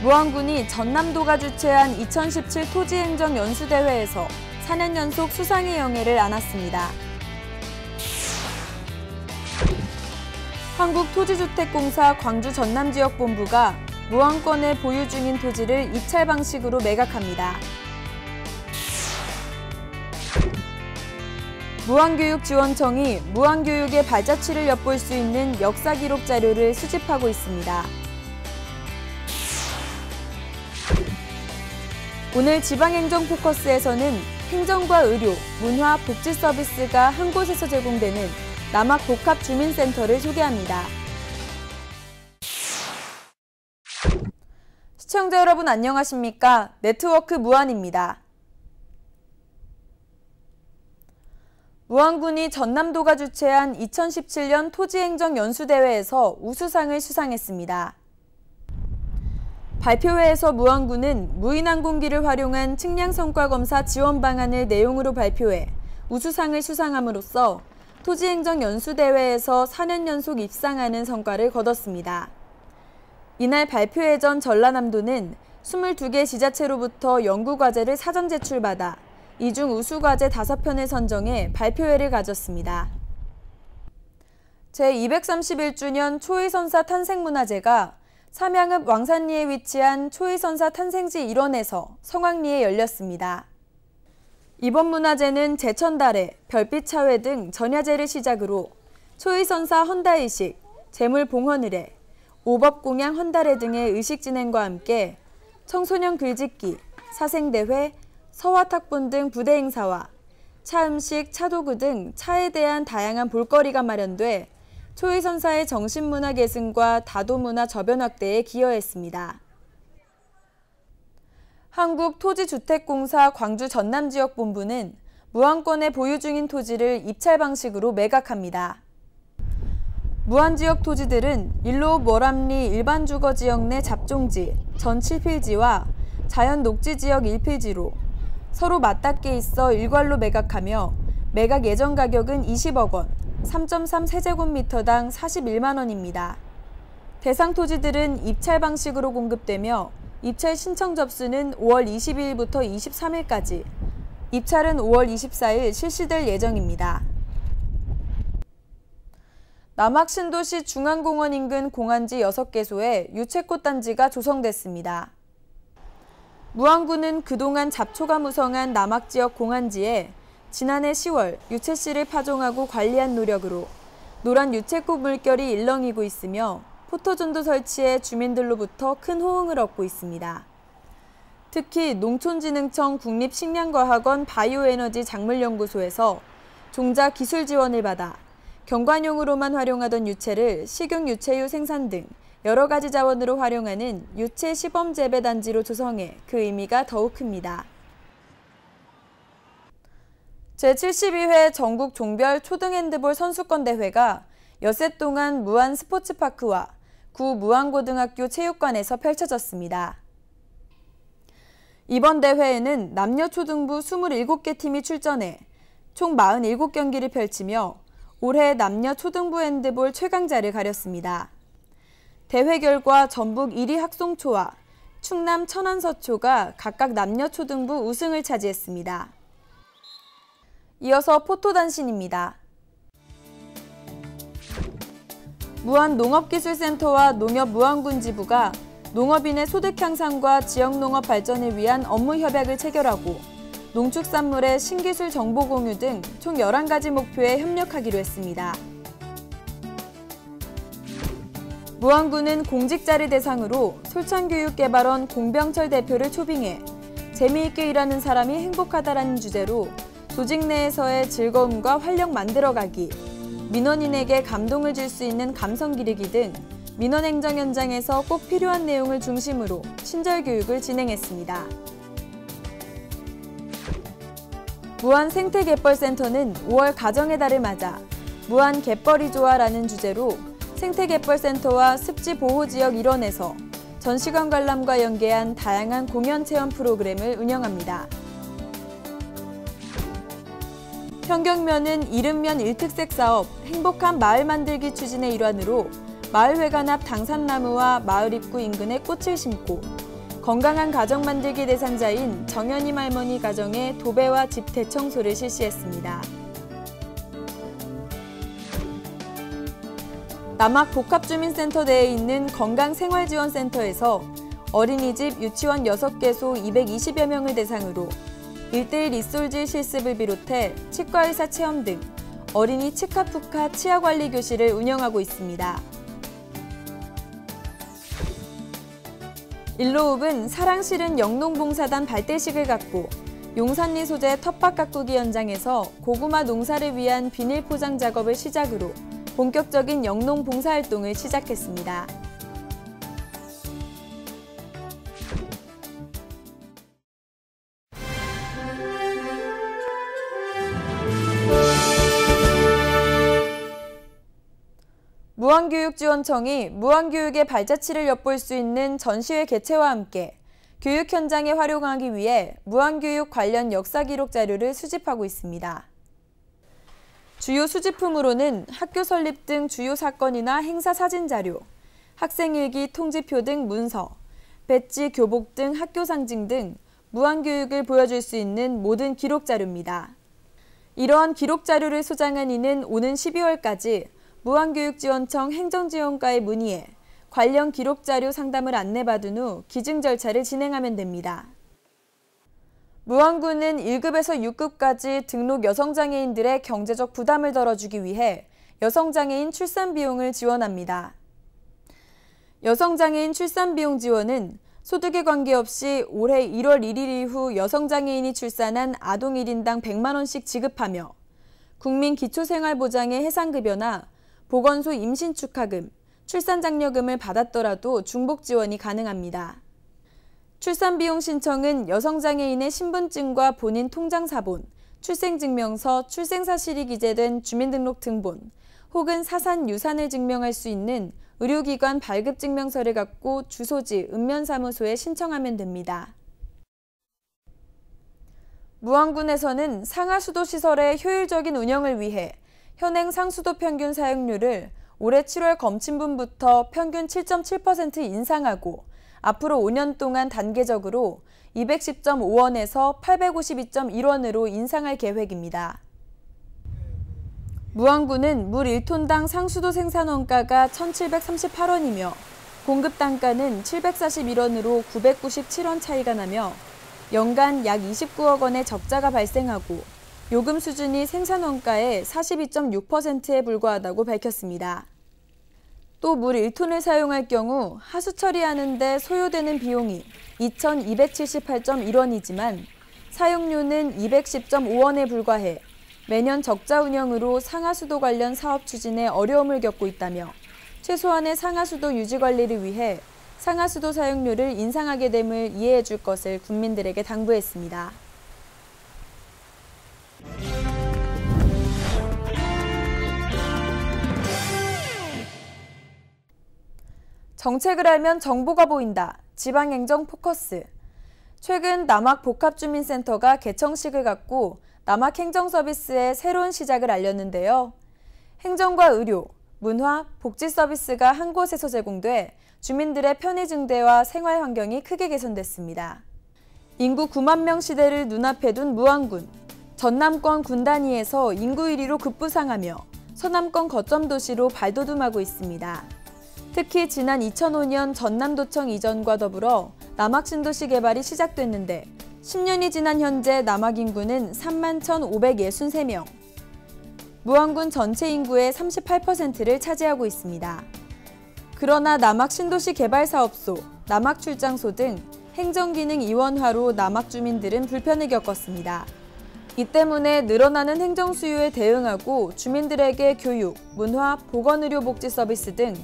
무안군이 전남도가 주최한 2017 토지행정연수대회에서 4년 연속 수상의 영예를 안았습니다. 한국토지주택공사 광주전남지역본부가 무안권에 보유 중인 토지를 입찰 방식으로 매각합니다. 무안교육지원청이 무안교육의 발자취를 엿볼 수 있는 역사기록 자료를 수집하고 있습니다. 오늘 지방행정 포커스에서는 행정과 의료, 문화, 복지 서비스가 한 곳에서 제공되는 남학복합주민센터를 소개합니다. 시청자 여러분 안녕하십니까? 네트워크 무안입니다. 무안군이 전남도가 주최한 2017년 토지행정연수대회에서 우수상을 수상했습니다. 발표회에서 무안군은 무인항공기를 활용한 측량성과검사 지원 방안을 내용으로 발표해 우수상을 수상함으로써 토지행정연수대회에서 4년 연속 입상하는 성과를 거뒀습니다. 이날 발표회 전 전라남도는 22개 지자체로부터 연구과제를 사전 제출받아 이 중 우수과제 5편을 선정해 발표회를 가졌습니다. 제231주년 초의선사 탄생문화제가 삼양읍 왕산리에 위치한 초의선사 탄생지 일원에서 성황리에 열렸습니다. 이번 문화제는 제천달에, 별빛차회 등 전야제를 시작으로 초의선사 헌달의식, 재물봉헌의례, 오법공양 헌달회 등의 의식 진행과 함께 청소년 글짓기, 사생대회, 서화탁분 등 부대 행사와 차음식, 차도구 등 차에 대한 다양한 볼거리가 마련돼 초의선사의 정신문화 계승과 다도문화 저변 확대에 기여했습니다. 한국토지주택공사 광주전남지역본부는 무안권에 보유 중인 토지를 입찰 방식으로 매각합니다. 무안지역 토지들은 일로 월암리 일반주거지역 내 잡종지, 전 7필지와 자연 녹지지역 1필지로 서로 맞닿게 있어 일괄로 매각하며 매각 예정 가격은 20억 원, 3.3 세제곱미터당 41만 원입니다. 대상 토지들은 입찰 방식으로 공급되며 입찰 신청 접수는 5월 22일부터 23일까지, 입찰은 5월 24일 실시될 예정입니다. 남학 신도시 중앙공원 인근 공안지 6개소에 유채꽃 단지가 조성됐습니다. 무안군은 그동안 잡초가 무성한 남학 지역 공안지에 지난해 10월 유채씨를 파종하고 관리한 노력으로 노란 유채꽃 물결이 일렁이고 있으며 포토존도 설치해 주민들로부터 큰 호응을 얻고 있습니다. 특히 농촌진흥청 국립식량과학원 바이오에너지 작물연구소에서 종자 기술 지원을 받아 경관용으로만 활용하던 유채를 식용유채유 생산 등 여러 가지 자원으로 활용하는 유채 시범 재배 단지로 조성해 그 의미가 더욱 큽니다. 제72회 전국 종별 초등 핸드볼 선수권 대회가 엿새 동안 무안 스포츠파크와 구 무안고등학교 체육관에서 펼쳐졌습니다. 이번 대회에는 남녀 초등부 27개 팀이 출전해 총 47경기를 펼치며 올해 남녀 초등부 핸드볼 최강자를 가렸습니다. 대회 결과 전북 1위 학송초와 충남 천안서초가 각각 남녀 초등부 우승을 차지했습니다. 이어서 포토단신입니다. 무안농업기술센터와 농협무안군지부가 농업인의 소득 향상과 지역농업 발전을 위한 업무 협약을 체결하고 농축산물의 신기술 정보 공유 등 총 11가지 목표에 협력하기로 했습니다. 무안군은 공직자를 대상으로 솔천교육개발원 공병철 대표를 초빙해 재미있게 일하는 사람이 행복하다라는 주제로 조직 내에서의 즐거움과 활력 만들어가기, 민원인에게 감동을 줄 수 있는 감성 기르기 등 민원행정 현장에서 꼭 필요한 내용을 중심으로 친절교육을 진행했습니다. 무안 생태갯벌센터는 5월 가정의 달을 맞아 무안 갯벌이 좋아라는 주제로 생태갯벌센터와 습지보호지역 일원에서 전시관 관람과 연계한 다양한 공연 체험 프로그램을 운영합니다. 현경면은 이른면 1특색 사업 행복한 마을 만들기 추진의 일환으로 마을회관 앞 당산나무와 마을 입구 인근에 꽃을 심고 건강한 가정 만들기 대상자인 정연임 할머니 가정에 도배와 집 대청소를 실시했습니다. 남학 복합주민센터 내에 있는 건강생활지원센터에서 어린이집, 유치원 6개소 220여 명을 대상으로 1:1 잇솔질 실습을 비롯해 치과의사 체험 등 어린이 치카푸카 치아관리 교실을 운영하고 있습니다. 일로읍은 사랑실은 영농봉사단 발대식을 갖고 용산리 소재 텃밭 가꾸기 현장에서 고구마 농사를 위한 비닐 포장 작업을 시작으로 본격적인 영농 봉사활동을 시작했습니다. 무안교육지원청이 무안교육의 발자취를 엿볼 수 있는 전시회 개최와 함께 교육 현장에 활용하기 위해 무안교육 관련 역사 기록 자료를 수집하고 있습니다. 주요 수집품으로는 학교 설립 등 주요 사건이나 행사 사진 자료, 학생일기, 통지표 등 문서, 배지, 교복 등 학교 상징 등 무안교육을 보여줄 수 있는 모든 기록 자료입니다. 이러한 기록 자료를 소장한 이는 오는 12월까지 무안교육지원청 행정지원과에 문의해 관련 기록 자료 상담을 안내받은 후 기증 절차를 진행하면 됩니다. 무안구는 1급에서 6급까지 등록 여성장애인들의 경제적 부담을 덜어주기 위해 여성장애인 출산 비용을 지원합니다. 여성장애인 출산 비용 지원은 소득에 관계없이 올해 1월 1일 이후 여성장애인이 출산한 아동 1인당 100만 원씩 지급하며 국민기초생활보장의 해상급여나 보건소 임신축하금, 출산장려금을 받았더라도 중복 지원이 가능합니다. 출산비용 신청은 여성장애인의 신분증과 본인 통장사본, 출생증명서, 출생사실이 기재된 주민등록등본 혹은 사산 유산을 증명할 수 있는 의료기관 발급증명서를 갖고 주소지 읍면사무소에 신청하면 됩니다. 무안군에서는 상하수도시설의 효율적인 운영을 위해 현행 상수도 평균 사용률을 올해 7월 검침분부터 평균 7.7% 인상하고 앞으로 5년 동안 단계적으로 210.5원에서 852.1원으로 인상할 계획입니다. 무안구는 물 1톤당 상수도 생산 원가가 1,738원이며 공급 단가는 741원으로 997원 차이가 나며 연간 약 29억 원의 적자가 발생하고 요금 수준이 생산 원가의 42.6%에 불과하다고 밝혔습니다. 또 물 1톤을 사용할 경우 하수 처리하는 데 소요되는 비용이 2,278.1원이지만 사용료는 210.5원에 불과해 매년 적자 운영으로 상하수도 관련 사업 추진에 어려움을 겪고 있다며 최소한의 상하수도 유지 관리를 위해 상하수도 사용료를 인상하게 됨을 이해해 줄 것을 국민들에게 당부했습니다. 정책을 알면 정보가 보인다. 지방행정 포커스. 최근 남학복합주민센터가 개청식을 갖고 남학행정서비스의 새로운 시작을 알렸는데요. 행정과 의료, 문화, 복지 서비스가 한 곳에서 제공돼 주민들의 편의 증대와 생활 환경이 크게 개선됐습니다. 인구 9만 명 시대를 눈앞에 둔 무안군. 전남권 군 단위에서 인구 1위로 급부상하며 서남권 거점 도시로 발돋움하고 있습니다. 특히 지난 2005년 전남도청 이전과 더불어 남학신도시 개발이 시작됐는데 10년이 지난 현재 남학 인구는 31,563명. 무안군 전체 인구의 38%를 차지하고 있습니다. 그러나 남학신도시 개발사업소, 남학출장소 등 행정기능 이원화로 남학 주민들은 불편을 겪었습니다. 이 때문에 늘어나는 행정 수요에 대응하고 주민들에게 교육, 문화, 보건의료 복지 서비스 등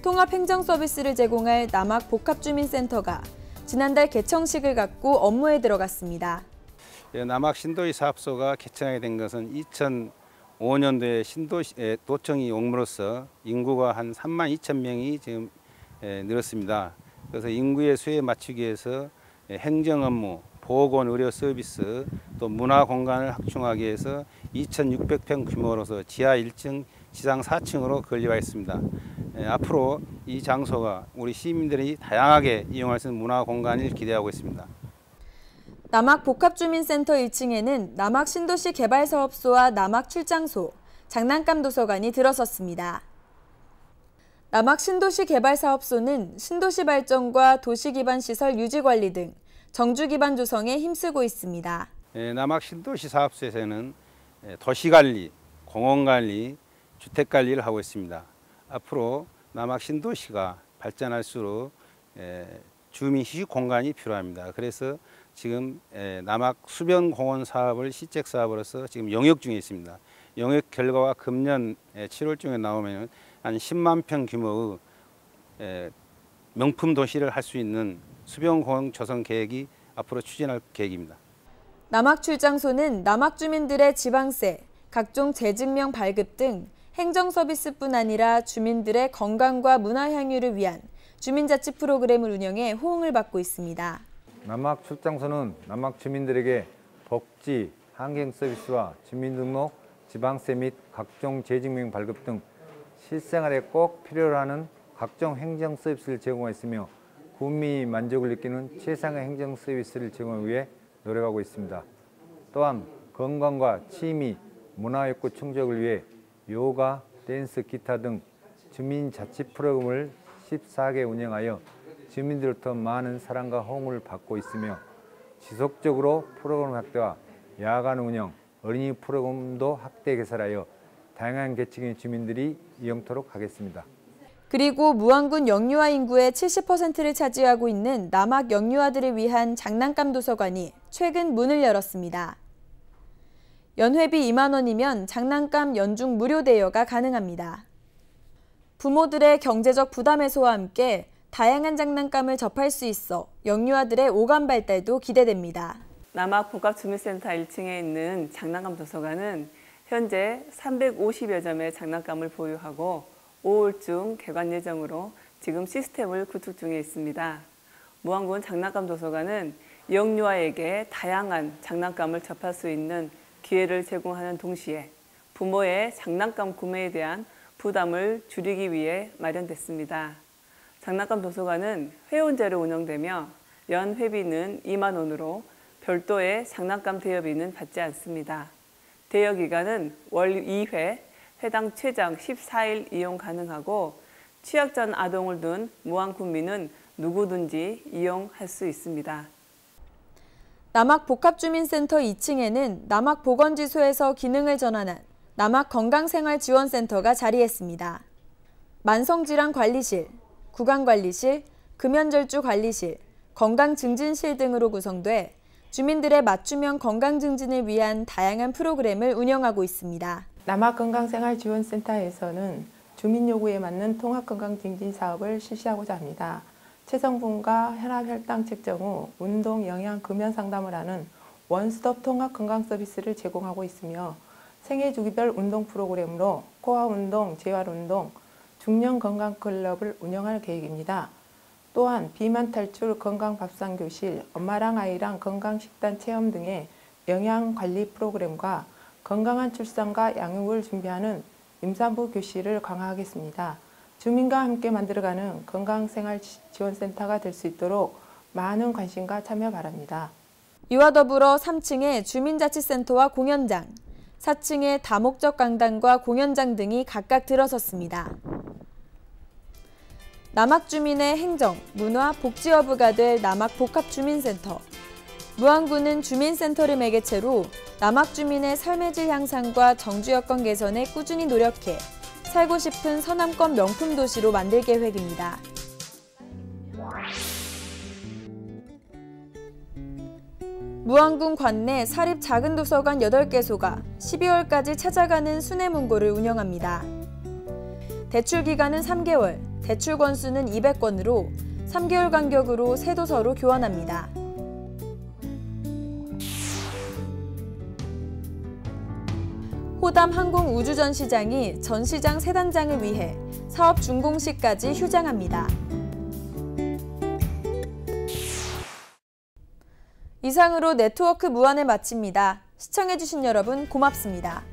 통합행정 서비스를 제공할 남학복합주민센터가 지난달 개청식을 갖고 업무에 들어갔습니다. 남학신도시 사업소가 개청하게 된 것은 2005년도에 도청이 옴으로써 인구가 한 3만 2천 명이 지금 늘었습니다. 그래서 인구의 수에 맞추기 위해서 행정 업무, 보건 의료 서비스, 또 문화 공간을 확충하기 위해서 2,600평 규모로서 지하 1층, 지상 4층으로 건립하였습니다. 앞으로 이 장소가 우리 시민들이 다양하게 이용할 수 있는 문화 공간을 기대하고 있습니다. 남학복합주민센터 1층에는 남학신도시 개발사업소와 남학출장소, 장난감도서관이 들어섰습니다. 남학신도시 개발사업소는 신도시 발전과 도시기반시설 유지관리 등 정주기반 조성에 힘쓰고 있습니다. 남학신도시 사업소에서는 도시관리, 공원관리, 주택관리를 하고 있습니다. 앞으로 남학신도시가 발전할수록 주민 휴식 공간이 필요합니다. 그래서 지금 남학수변공원 사업을 시책 사업으로서 지금 영역 중에 있습니다. 영역 결과가 금년 7월쯤에 나오면 한 10만 평 규모의 명품 도시를 할 수 있는 수변공원 조성 계획이 앞으로 추진할 계획입니다. 남학출장소는 남학 주민들의 지방세, 각종 재증명 발급 등 행정 서비스뿐 아니라 주민들의 건강과 문화 향유를 위한 주민자치 프로그램을 운영해 호응을 받고 있습니다. 남학출장소는 남학 주민들에게 복지, 환경 서비스와 주민등록, 지방세 및 각종 재증명 발급 등 실생활에 꼭 필요로 하는 각종 행정 서비스를 제공하였으며 국민이 만족을 느끼는 최상의 행정 서비스를 제공하기 위해 노력하고 있습니다. 또한 건강과 취미, 문화욕구 충족을 위해 요가, 댄스, 기타 등 주민자치 프로그램을 14개 운영하여 주민들로부터 많은 사랑과 호응을 받고 있으며 지속적으로 프로그램 확대와 야간 운영, 어린이 프로그램도 확대 개설하여 다양한 계층의 주민들이 이용토록 하겠습니다. 그리고 무안군 영유아 인구의 70%를 차지하고 있는 남학 영유아들을 위한 장난감 도서관이 최근 문을 열었습니다. 연회비 2만 원이면 장난감 연중 무료 대여가 가능합니다. 부모들의 경제적 부담 해소와 함께 다양한 장난감을 접할 수 있어 영유아들의 오감 발달도 기대됩니다. 남학복합주민센터 1층에 있는 장난감 도서관은 현재 350여 점의 장난감을 보유하고 5월중 개관 예정으로 지금 시스템을 구축 중에 있습니다. 무안군 장난감 도서관은 영유아에게 다양한 장난감을 접할 수 있는 기회를 제공하는 동시에 부모의 장난감 구매에 대한 부담을 줄이기 위해 마련됐습니다. 장난감 도서관은 회원제로 운영되며 연 회비는 2만 원으로 별도의 장난감 대여비는 받지 않습니다. 대여 기간은 월 2회, 회당 최장 14일 이용 가능하고 취약전 아동을 둔 무안군민은 누구든지 이용할 수 있습니다. 남학복합주민센터 2층에는 남학보건지소에서 기능을 전환한 남학건강생활지원센터가 자리했습니다. 만성질환관리실, 구강관리실, 금연절주관리실, 건강증진실 등으로 구성돼 주민들의 맞춤형 건강증진을 위한 다양한 프로그램을 운영하고 있습니다. 남학건강생활지원센터에서는 주민 요구에 맞는 통합건강증진 사업을 실시하고자 합니다. 체성분과 혈압, 혈당 측정 후 운동, 영양, 금연 상담을 하는 원스톱 통합 건강 서비스를 제공하고 있으며 생애주기별 운동 프로그램으로 코어 운동, 재활 운동, 중년 건강 클럽을 운영할 계획입니다. 또한 비만 탈출 건강 밥상 교실, 엄마랑 아이랑 건강 식단 체험 등의 영양 관리 프로그램과 건강한 출산과 양육을 준비하는 임산부 교실을 강화하겠습니다. 주민과 함께 만들어가는 건강생활지원센터가 될 수 있도록 많은 관심과 참여 바랍니다. 이와 더불어 3층에 주민자치센터와 공연장, 4층에 다목적 강당과 공연장 등이 각각 들어섰습니다. 남학주민의 행정, 문화, 복지허브가 될 남학복합주민센터. 무안군은 주민센터를 매개체로 남학주민의 삶의 질 향상과 정주여건 개선에 꾸준히 노력해 살고 싶은 서남권 명품 도시로 만들 계획입니다. 무안군 관내 사립 작은 도서관 8개소가 12월까지 찾아가는 순회문고를 운영합니다. 대출 기간은 3개월, 대출 건수는 200건으로 3개월 간격으로 새 도서로 교환합니다. 호담 항공우주전시장이 전시장 새 단장을 위해 사업 준공식까지 휴장합니다. 이상으로 네트워크 무안을 마칩니다. 시청해주신 여러분 고맙습니다.